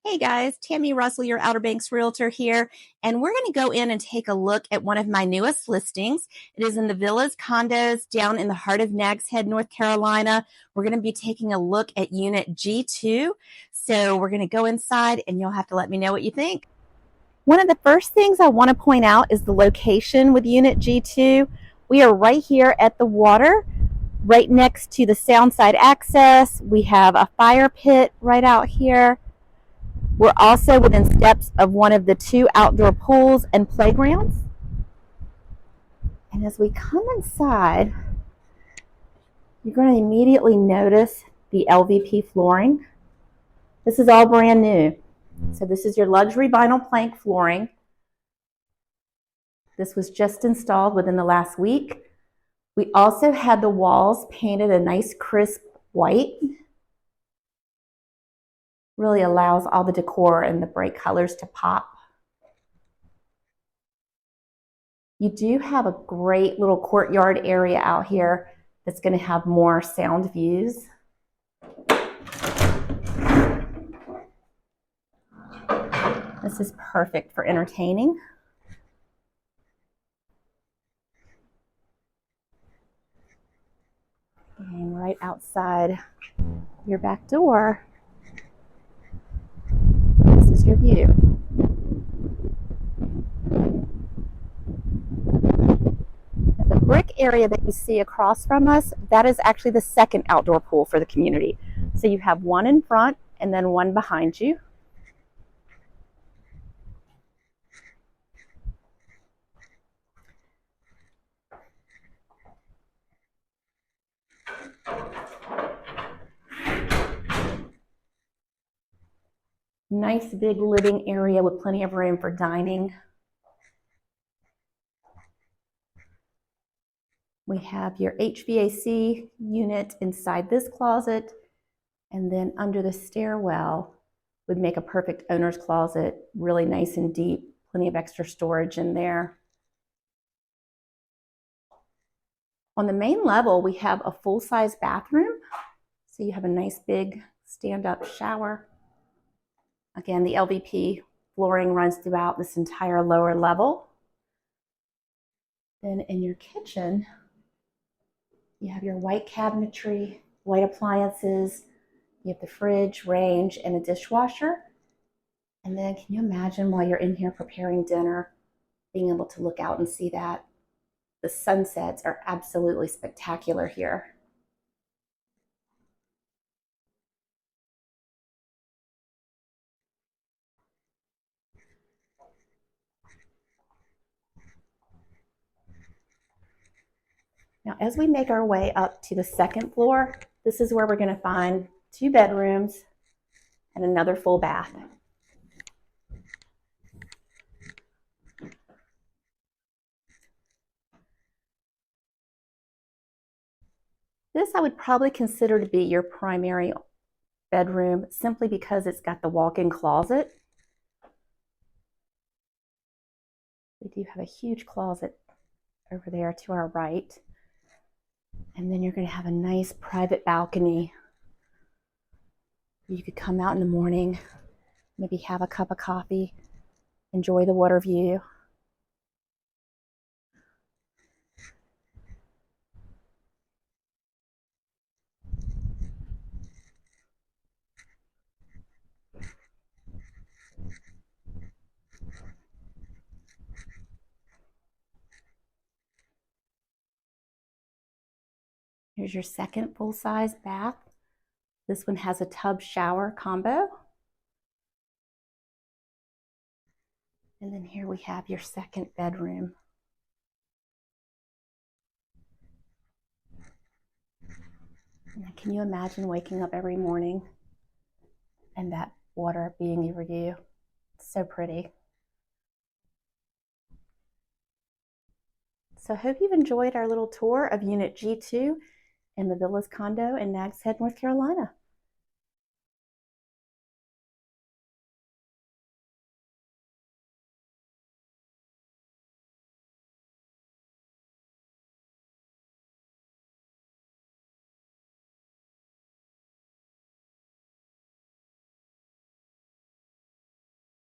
Hey guys, Tammy Russell, your Outer Banks Realtor here, and we're going to go in and take a look at one of my newest listings. It is in the Villas Condos down in the heart of Nags Head, North Carolina. We're going to be taking a look at Unit G2. So we're going to go inside and you'll have to let me know what you think. One of the first things I want to point out is the location with Unit G2. We are right here at the water, right next to the Soundside access. We have a fire pit right out here. We're also within steps of one of the two outdoor pools and playgrounds. And as we come inside, you're going to immediately notice the LVP flooring. This is all brand new. So this is your luxury vinyl plank flooring. This was just installed within the last week. We also had the walls painted a nice crisp white. Really allows all the decor and the bright colors to pop. You do have a great little courtyard area out here that's going to have more sound views. This is perfect for entertaining. And right outside your back door, this is your view. The brick area that you see across from us, that is actually the second outdoor pool for the community. So you have one in front and then one behind you. Nice big living area with plenty of room for dining. We have your HVAC unit inside this closet, and then under the stairwell would make a perfect owner's closet, really nice and deep, plenty of extra storage in there. On the main level, we have a full-size bathroom. So you have a nice big stand-up shower. Again, the LVP flooring runs throughout this entire lower level. Then in your kitchen, you have your white cabinetry, white appliances. You have the fridge, range, and a dishwasher. And then can you imagine while you're in here preparing dinner, being able to look out and see that? The sunsets are absolutely spectacular here. Now, as we make our way up to the second floor, this is where we're going to find 2 bedrooms and another full bath. This I would probably consider to be your primary bedroom simply because it's got the walk-in closet. We do have a huge closet over there to our right. And then you're going to have a nice private balcony. You could come out in the morning, maybe have a cup of coffee, enjoy the water view. Here's your second full-size bath. This one has a tub shower combo. And then here we have your second bedroom. And can you imagine waking up every morning and that water being your view? It's so pretty. So I hope you've enjoyed our little tour of Unit G2 in the Villas Condo in Nags Head, North Carolina.